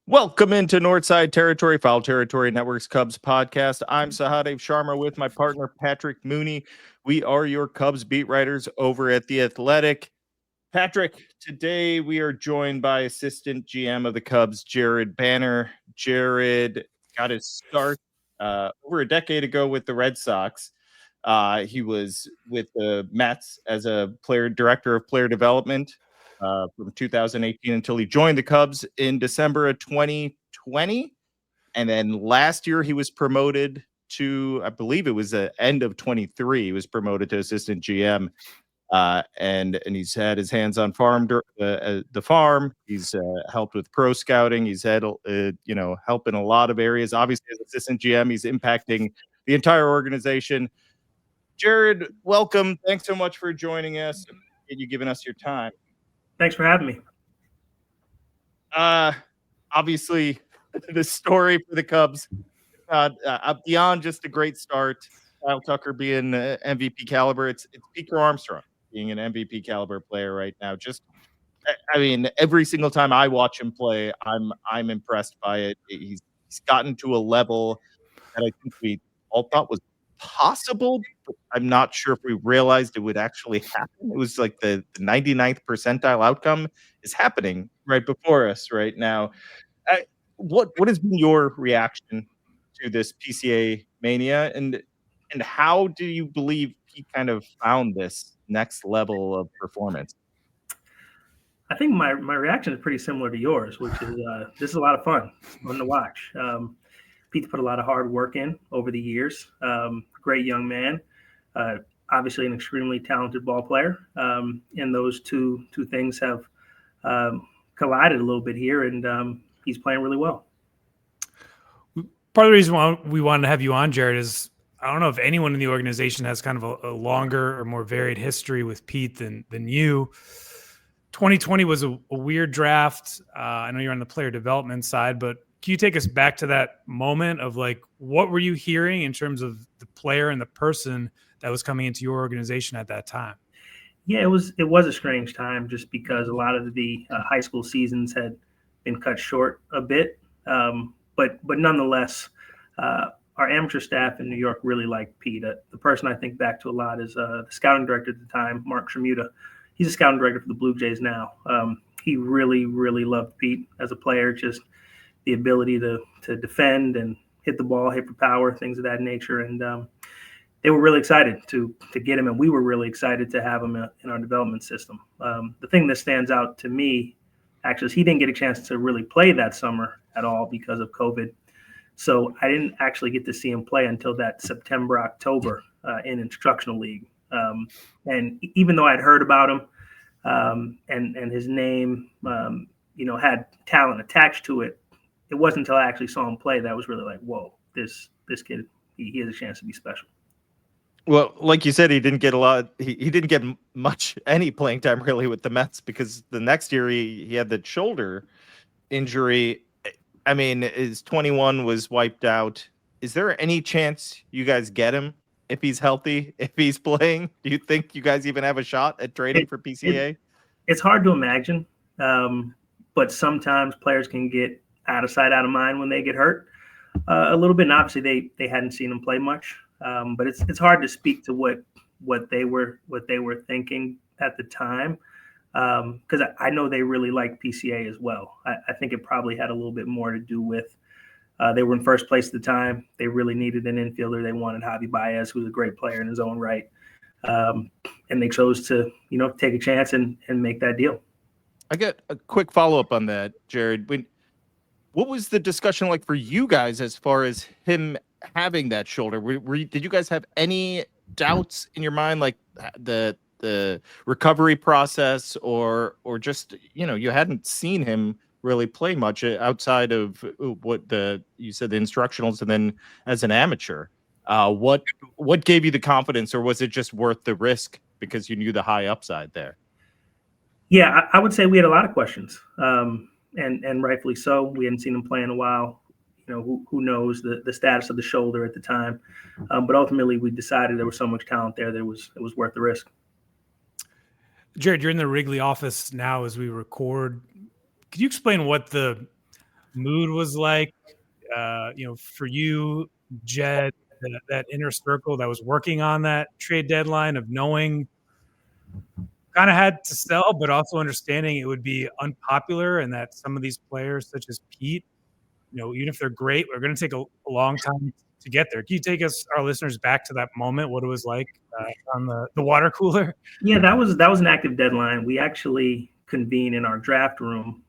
Welcome into Northside Territory, Foul Territory Network's Cubs podcast. I'm Sahadev Sharma with my partner, Patrick Mooney. We are your Cubs beat writers over at The Athletic. Patrick, today we are joined by assistant GM of the Cubs, Jared Banner. Jared got his start over a decade ago with the Red Sox. He was with the Mets as a director of player development from 2018 until he joined the Cubs in December of 2020. And then last year he was promoted to, I believe it was the end of 23. He was promoted to assistant GM. And he's had his hands on the farm. He's helped with pro scouting. He's had help in a lot of areas. Obviously, as assistant GM, he's impacting the entire organization. Jared, welcome. Thanks so much for joining us. Appreciate you giving us your time. Thanks for having me. Obviously, the story for the Cubs, beyond just a great start, Kyle Tucker being MVP caliber, it's Pete Crow-Armstrong being an MVP caliber player right now. Every single time I watch him play, I'm impressed by it. He's gotten to a level that I think we all thought was possible, but I'm not sure if we realized it would actually happen. It was like the 99th percentile outcome is happening right before us right now. What has been your reaction to this PCA-mania, and how do you believe he kind of found this next level of performance? I think my reaction is pretty similar to yours, which is this is a lot of fun. It's fun to watch. Pete's put a lot of hard work in over the years. Great young man. Obviously an extremely talented ball player. And those two things have collided a little bit here, and he's playing really well. Part of the reason why we wanted to have you on, Jared, is I don't know if anyone in the organization has kind of a longer or more varied history with Pete than you. 2020 was a weird draft. I know you're on the player development side, but can you take us back to that moment of like, what were you hearing in terms of the player and the person that was coming into your organization at that time? Yeah, it was a strange time just because a lot of the high school seasons had been cut short a bit. But nonetheless, our amateur staff in New York really liked Pete. The person I think back to a lot is the scouting director at the time, Mark Sharma. He's a scouting director for the Blue Jays now. He really, really loved Pete as a player, just the ability to defend and hit the ball, hit for power, things of that nature. And they were really excited to get him, and we were really excited to have him in our development system. The thing that stands out to me, actually, is he didn't get a chance to really play that summer at all because of COVID. So I didn't actually get to see him play until that September, October in instructional league. And even though I'd heard about him and his name, had talent attached to it, it wasn't until I actually saw him play that I was really like, whoa, this kid, he has a chance to be special. Well, like you said, he didn't get a lot. He didn't get any playing time really with the Mets because the next year he had the shoulder injury. I mean, his 21 was wiped out. Is there any chance you guys get him if he's healthy, if he's playing? Do you think you guys even have a shot at trading for PCA? It's hard to imagine, but sometimes players can get out of sight, out of mind when they get hurt a little bit. And obviously, they hadn't seen him play much, but it's hard to speak to what they were thinking at the time. Because I know they really like PCA as well. I think it probably had a little bit more to do with they were in first place at the time. They really needed an infielder. They wanted Javier Báez, who's a great player in his own right. And they chose to, take a chance and make that deal. I got a quick follow-up on that, Jared. What was the discussion like for you guys as far as him having that shoulder? Did you guys have any doubts in your mind, like the recovery process, or just you hadn't seen him really play much outside of what you said, the instructionals, and then as an amateur? What gave you the confidence, or was it just worth the risk because you knew the high upside there? Yeah, I would say we had a lot of questions, and rightfully so. We hadn't seen him play in a while. Who knows the status of the shoulder at the time, but ultimately we decided there was so much talent there that it was worth the risk. Jared, you're in the Wrigley office now as we record. Could you explain what the mood was like, for you, Jed, that inner circle that was working on that trade deadline of knowing kind of had to sell, but also understanding it would be unpopular and that some of these players, such as Pete, even if they're great, are going to take a long time to get there. Can you take our listeners back to that moment, what it was like on the water cooler? Yeah, that was an active deadline. We actually convene in our draft room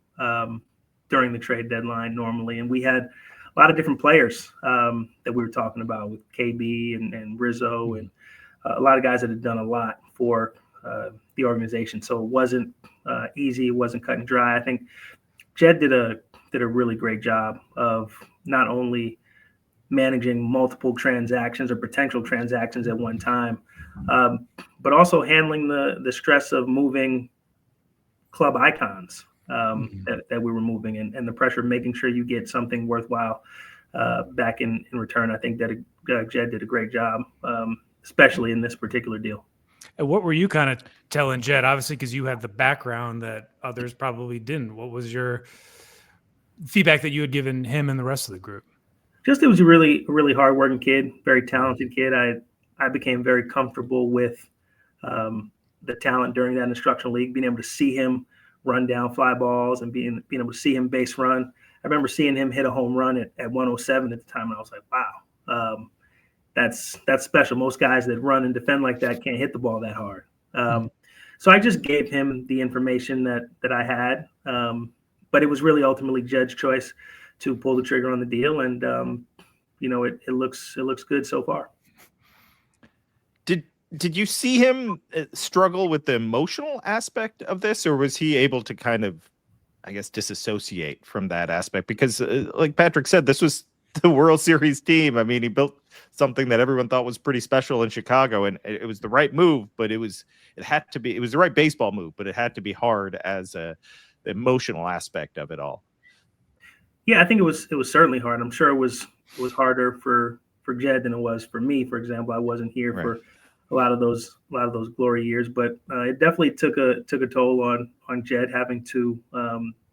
during the trade deadline normally, and we had a lot of different players that we were talking about with KB and Rizzo and a lot of guys that had done a lot for the organization. So it wasn't easy. It wasn't cut and dry. I think Jed did a really great job of not only managing multiple transactions or potential transactions at one time, but also handling the stress of moving club icons that we were moving and the pressure of making sure you get something worthwhile back in return. I think that Jed did a great job, especially in this particular deal. And what were you kind of telling Jed, obviously, because you had the background that others probably didn't? What was your feedback that you had given him and the rest of the group? Just it was a really hardworking kid, very talented kid. I became very comfortable with the talent during that instructional league, being able to see him run down fly balls and being able to see him base run. I remember seeing him hit a home run at 107 at the time, and I was like, wow, that's special. Most guys that run and defend like that can't hit the ball that hard. So I just gave him the information that I had, but it was really ultimately Jed's choice to pull the trigger on the deal, and it looks good so far. Did you see him struggle with the emotional aspect of this, or was he able to kind of, I guess, disassociate from that aspect? Because like Patrick said, this was the World Series team. I mean, he built something that everyone thought was pretty special in Chicago, and it was the right move, but it was the right baseball move, but it had to be hard as the emotional aspect of it all. Yeah, I think it was certainly hard. I'm sure it was harder for Jed than it was for me. For example, I wasn't here for a lot of those glory years, but it definitely took a toll on Jed having to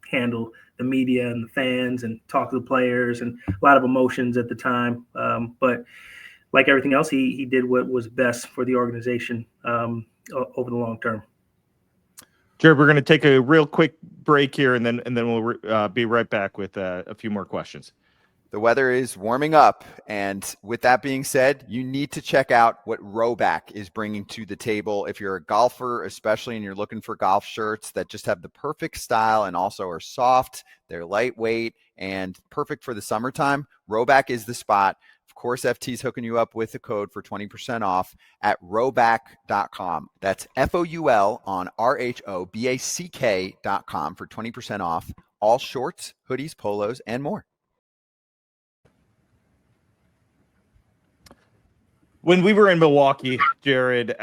handle the media and the fans and talk to the players and a lot of emotions at the time. But like everything else, he did what was best for the organization over the long term. Jared, we're going to take a real quick break here, and then we'll be right back with a few more questions. The weather is warming up, and with that being said, you need to check out what Rhoback is bringing to the table. If you're a golfer, especially, and you're looking for golf shirts that just have the perfect style and also are soft, they're lightweight, and perfect for the summertime, Rhoback is the spot. Of course, FT's hooking you up with a code for 20% off at rhoback.com. That's FOUL on RHOBACK.com for 20% off all shorts, hoodies, polos, and more. When we were in Milwaukee, Jared,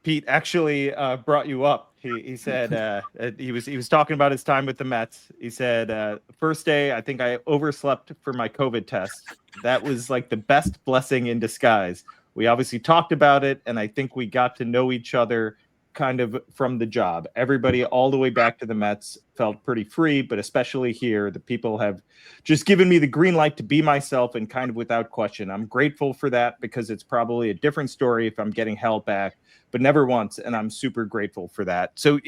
Pete actually brought you up. He said he was talking about his time with the Mets. He said, first day, I think I overslept for my COVID test. That was like the best blessing in disguise. We obviously talked about it, and I think we got to know each other kind of from the job. Everybody all the way back to the Mets felt pretty free, but especially here, the people have just given me the green light to be myself and kind of without question. I'm grateful for that because it's probably a different story if I'm getting held back, but never once. And I'm super grateful for that. So,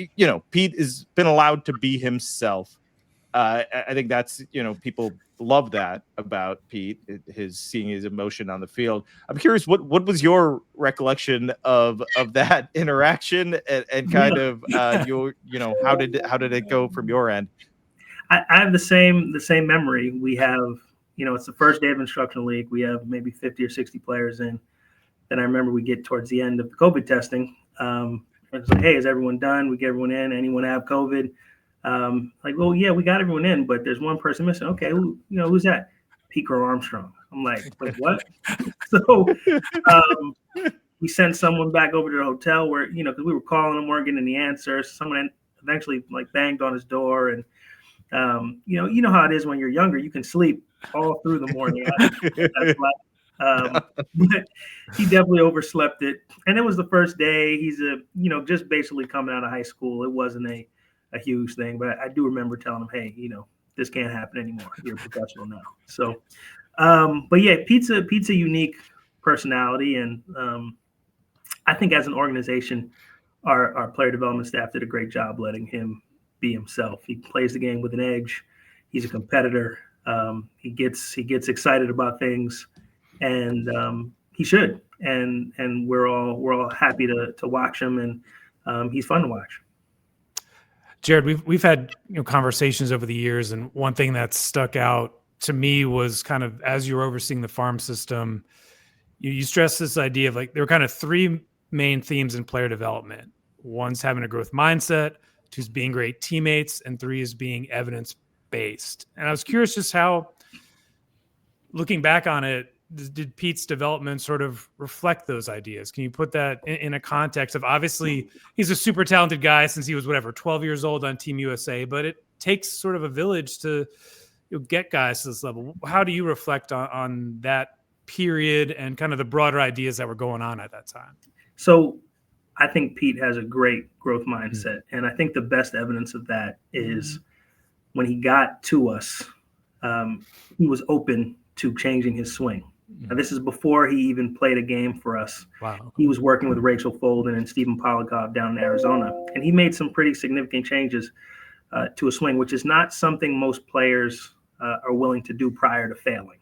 Pete has been allowed to be himself. I think that's, people love that about Pete, seeing his emotion on the field. I'm curious, what was your recollection of that interaction and kind of your, how did it go from your end? I have the same memory. We have, it's the first day of instructional league. We have maybe 50 or 60 players in. Then I remember we get towards the end of the COVID testing. It's like, hey, is everyone done? We get everyone in. Anyone have COVID? Well, yeah, we got everyone in, but there's one person missing. Okay, who's that? Pete Crow-Armstrong. I'm like what? So we sent someone back over to the hotel where, because we were calling him, weren't getting any answers. Someone eventually banged on his door, and you know how it is when you're younger. You can sleep all through the morning. But he definitely overslept it, and it was the first day. He's just basically coming out of high school. It wasn't a huge thing, but I do remember telling him, hey, this can't happen anymore. You're a professional now. So, but yeah, Pete's a unique personality, and I think as an organization, our player development staff did a great job letting him be himself. He plays the game with an edge. He's a competitor. He gets excited about things, and he should. And we're all happy to watch him, and he's fun to watch. Jared, we've had conversations over the years, and one thing that stuck out to me was kind of as you were overseeing the farm system, you stressed this idea of like there were kind of three main themes in player development. One's having a growth mindset, two's being great teammates, and three is being evidence-based. And I was curious just how, looking back on it, did Pete's development sort of reflect those ideas? Can you put that in a context of, obviously he's a super talented guy since he was 12 years old on Team USA, but it takes sort of a village to get guys to this level. How do you reflect on that period and kind of the broader ideas that were going on at that time? So I think Pete has a great growth mindset. And I think the best evidence of that is when he got to us, he was open to changing his swing. Now, this is before he even played a game for us. Wow. He was working with Rachel Folden and Stephen Polakov down in Arizona, and he made some pretty significant changes to a swing, which is not something most players are willing to do prior to failing.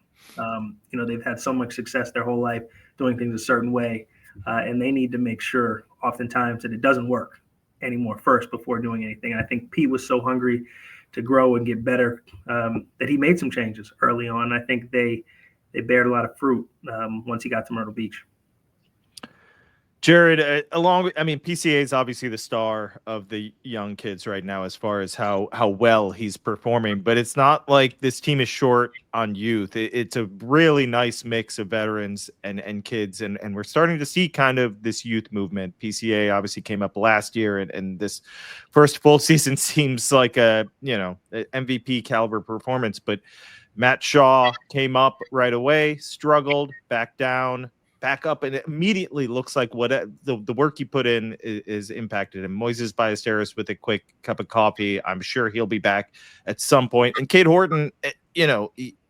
They've had so much success their whole life doing things a certain way, and they need to make sure oftentimes that it doesn't work anymore first before doing anything. And I think Pete was so hungry to grow and get better that he made some changes early on. I think they bared a lot of fruit once he got to Myrtle Beach. Jared, PCA is obviously the star of the young kids right now as far as how well he's performing, but it's not like this team is short on youth. It's a really nice mix of veterans and kids, and we're starting to see kind of this youth movement. PCA obviously came up last year, and this first full season seems like a MVP caliber performance, but Matt Shaw came up right away, struggled, back down, back up, and it immediately looks like what the work he put in is impacted him. Moises Ballesteros with a quick cup of coffee. I'm sure he'll be back at some point. And Cade Horton,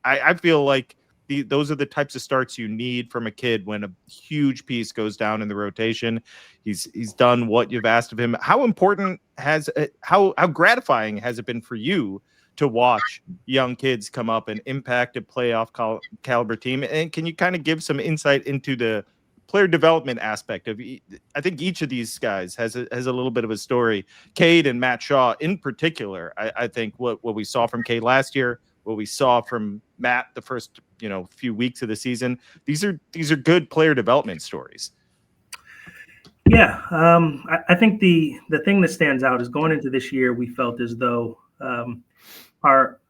I feel like those are the types of starts you need from a kid when a huge piece goes down in the rotation. He's done what you've asked of him. How important how gratifying has it been for you to watch young kids come up and impact a playoff caliber team? And can you kind of give some insight into the player development aspect of? I think each of these guys has a little bit of a story. Cade and Matt Shaw in particular. I think what we saw from Cade last year, what we saw from Matt the first few weeks of the season. These are good player development stories. Yeah, I think the thing that stands out is going into this year, we felt as though our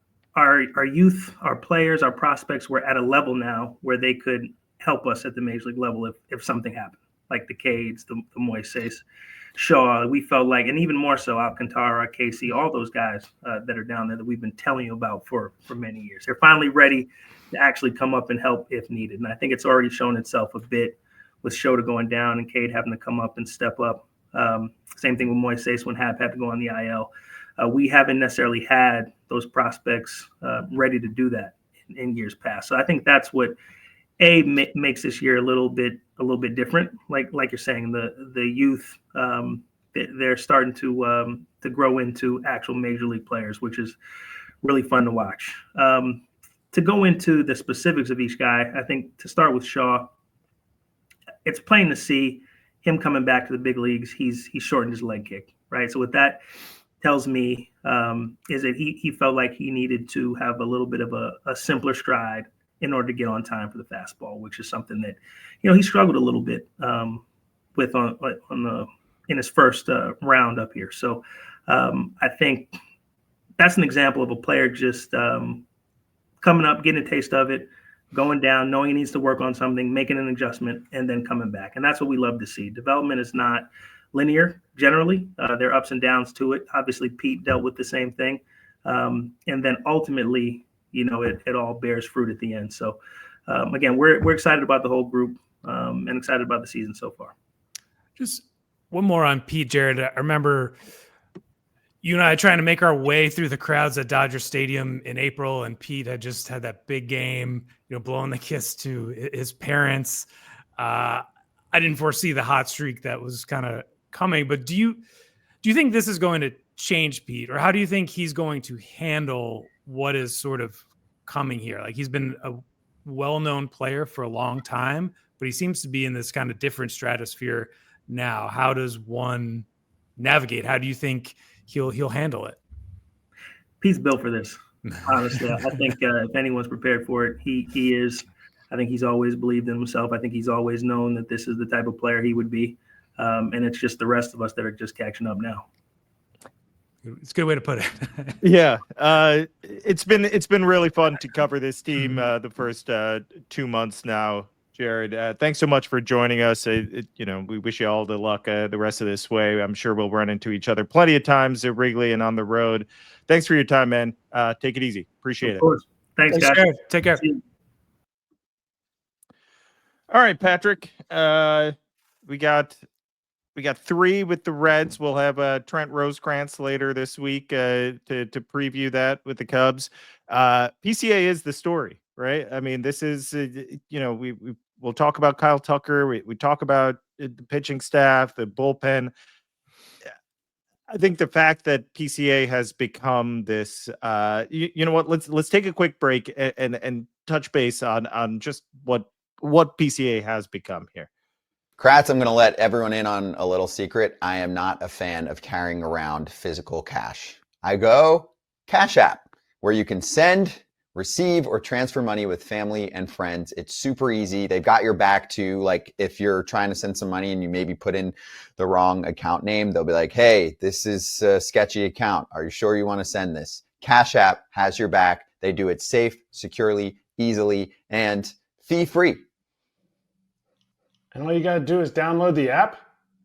youth, our players, our prospects were at a level now where they could help us at the major league level if something happened, like the Cades, the Moises, Shaw. We felt like, and even more so, Alcantara, Casey, all those guys that are down there that we've been telling you about for many years. They're finally ready to actually come up and help if needed. And I think it's already shown itself a bit with Shota going down and Cade having to come up and step up. Same thing with Moises when Hap had to go on the IL. We haven't necessarily had those prospects ready to do that in years past. So I think that's what makes this year a little bit different. Like you're saying, the youth they're starting to grow into actual major league players, which is really fun to watch. To go into the specifics of each guy, I think to start with Shaw, it's plain to see him coming back to the big leagues. He's shortened his leg kick, right? So what that tells me is that he felt like he needed to have a little bit of a simpler stride in order to get on time for the fastball, which is something that he struggled a little bit with in his first round up here. So I think that's an example of a player just coming up, getting a taste of it, going down, knowing he needs to work on something, making an adjustment, and then coming back. And that's what we love to see. Development is not linear generally. There are ups and downs to it. Obviously, Pete dealt with the same thing. And then ultimately, it all bears fruit at the end. So, again, we're excited about the whole group and excited about the season so far. Just one more on Pete, Jared. I remember you and I trying to make our way through the crowds at Dodger Stadium in April, and Pete had just had that big game, blowing the kiss to his parents. I didn't foresee the hot streak that was kind of coming, but do you think this is going to change Pete, or how do you think he's going to handle what is sort of coming here? Like, he's been a well-known player for a long time, but he seems to be in this kind of different stratosphere now. How does one navigate? How do you think he'll handle it? Pete's built for this. Honestly, I think if anyone's prepared for it, he is. I think he's always believed in himself. I think he's always known that this is the type of player he would be. And it's just the rest of us that are just catching up now. It's a good way to put it. Yeah. It's been really fun to cover this team the first 2 months now. Jared, thanks so much for joining us. We wish you all the luck the rest of this way. I'm sure we'll run into each other plenty of times at Wrigley and on the road. Thanks for your time, man. Take it easy. Appreciate Of course. Thanks, guys. Jared. Take care. All right, Patrick. We got 3 with the Reds. We'll have Trent Rosecrans later this week to preview that with the Cubs. PCA is the story, right? I mean, this is we'll talk about Kyle Tucker. We talk about the pitching staff, the bullpen. I think the fact that PCA has become this, you know what? Let's take a quick break and touch base on just what PCA has become here. Kratz, I'm going to let everyone in on a little secret. I am not a fan of carrying around physical cash. I go Cash App, where you can send, receive, or transfer money with family and friends. It's super easy. They've got your back too. Like, if you're trying to send some money and you maybe put in the wrong account name, they'll be like, hey, this is a sketchy account. Are you sure you want to send this? Cash App has your back. They do it safe, securely, easily, and fee-free. And all you got to do is download the app,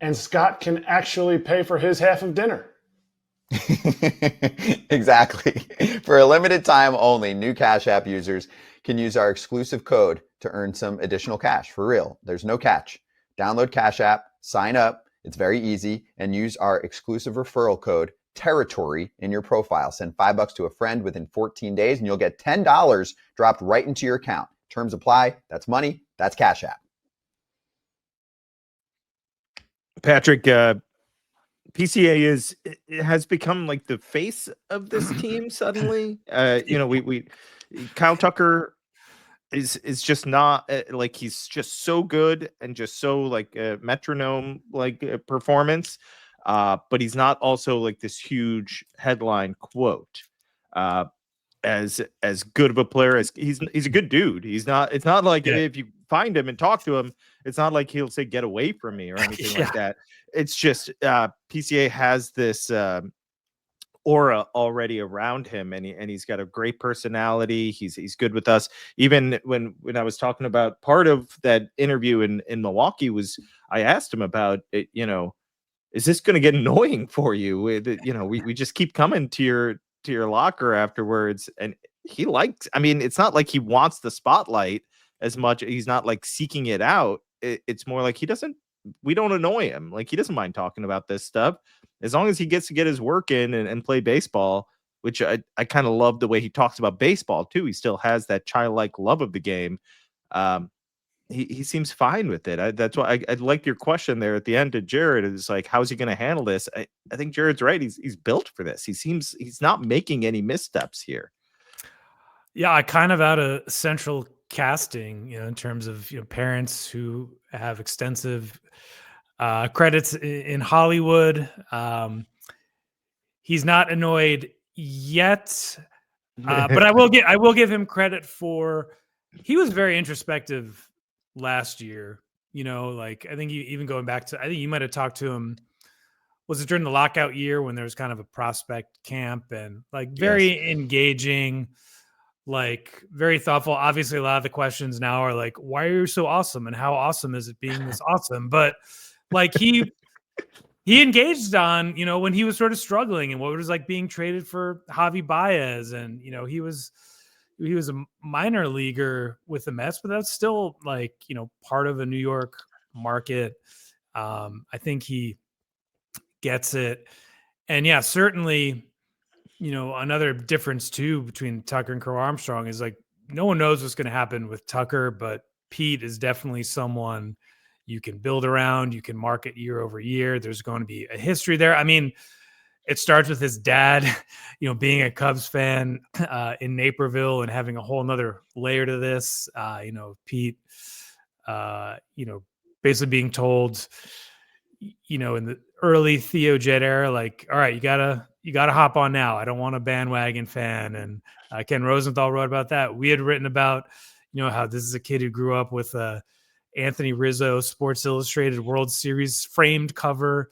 and Scott can actually pay for his half of dinner. Exactly. For a limited time only, new Cash App users can use our exclusive code to earn some additional cash. For real, there's no catch. Download Cash App, sign up. It's very easy, and use our exclusive referral code Territory in your profile. Send $5 to a friend within 14 days, and you'll get $10 dropped right into your account. Terms apply. That's money. That's Cash App. Patrick, PCA has become like the face of this team suddenly. Kyle Tucker is just not like, he's just so good and just so like a metronome like performance, but he's not also like this huge headline quote. As good of a player as he's a good dude. It's not like if you find him and talk to him, it's not like he'll say get away from me or anything like that. It's just PCA has this aura already around him, and he's got a great personality. He's good with us. Even when I was talking about part of that interview in Milwaukee, was I asked him about it, is this going to get annoying for you? We just keep coming to your locker afterwards, and it's not like he wants the spotlight as much. He's not like seeking it out. It's more like we don't annoy him. Like, he doesn't mind talking about this stuff as long as he gets to get his work in and play baseball, which I kind of love the way he talks about baseball too. He still has that childlike love of the game. He seems fine with it. That's why I like your question there at the end to Jared. It's like, how's he going to handle this? I think Jared's right. He's built for this. He's not making any missteps here. Yeah, I kind of out of central casting, in terms of parents who have extensive credits in Hollywood. He's not annoyed yet, but I will give him credit for, he was very introspective last year. Like, I think even going back to, I think you might have talked to him, was it during the lockout year when there was kind of a prospect camp, and like very engaging, like very thoughtful. Obviously, a lot of the questions now are like, why are you so awesome? And how awesome is it being this awesome? But like, he engaged on, when he was sort of struggling, and what it was like being traded for Javier Báez. And, he was a minor leaguer with the Mets, but that's still like, part of a New York market. I think he gets it. And yeah, certainly, another difference too between Tucker and Crow-Armstrong is like no one knows what's going to happen with Tucker, but Pete is definitely someone you can build around, you can market year over year. There's going to be a history there. I mean, it starts with his dad, being a Cubs fan in Naperville and having a whole nother layer to this. Pete, basically being told, in the early Theo Jet era, like, all right, you gotta hop on now. I don't want a bandwagon fan. And Ken Rosenthal wrote about that. We had written about, how this is a kid who grew up with Anthony Rizzo Sports Illustrated World Series framed cover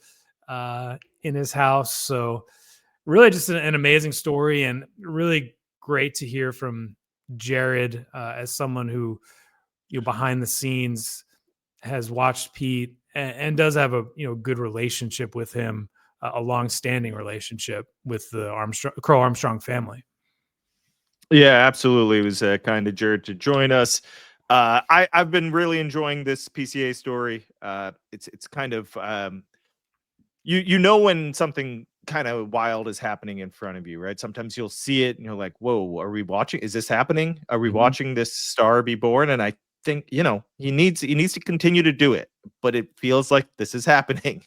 in his house. So really just an amazing story, and really great to hear from Jared as someone who, behind the scenes has watched Pete and does have a good relationship with him, a long-standing relationship with the Crow-Armstrong family. Yeah, absolutely. It was kind of Jared to join us. I've been really enjoying this PCA story. It's kind of when something kind of wild is happening in front of you, right? Sometimes you'll see it and you're like, whoa, are we watching? Is this happening? Are we watching this star be born? And I think, he needs to continue to do it, but it feels like this is happening.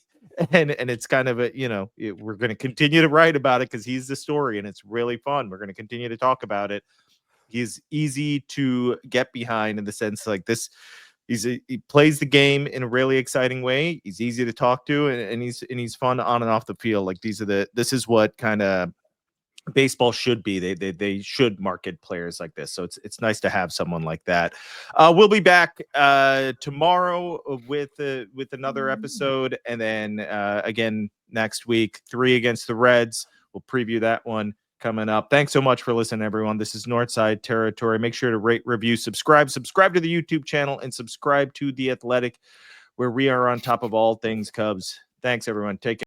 And it's kind of we're going to continue to write about it because he's the story and it's really fun. We're going to continue to talk about it. He's easy to get behind in the sense like this. He plays the game in a really exciting way. He's easy to talk to, and he's fun on and off the field. Like this is what kind of baseball should be. They should market players like this. So it's nice to have someone like that. We'll be back tomorrow with another episode, and then again next week, 3 against the Reds. We'll preview that one coming up. Thanks so much for listening, everyone. This is Northside Territory. Make sure to rate, review, subscribe to the YouTube channel, and subscribe to The Athletic, where we are on top of all things Cubs. Thanks, everyone. Take care.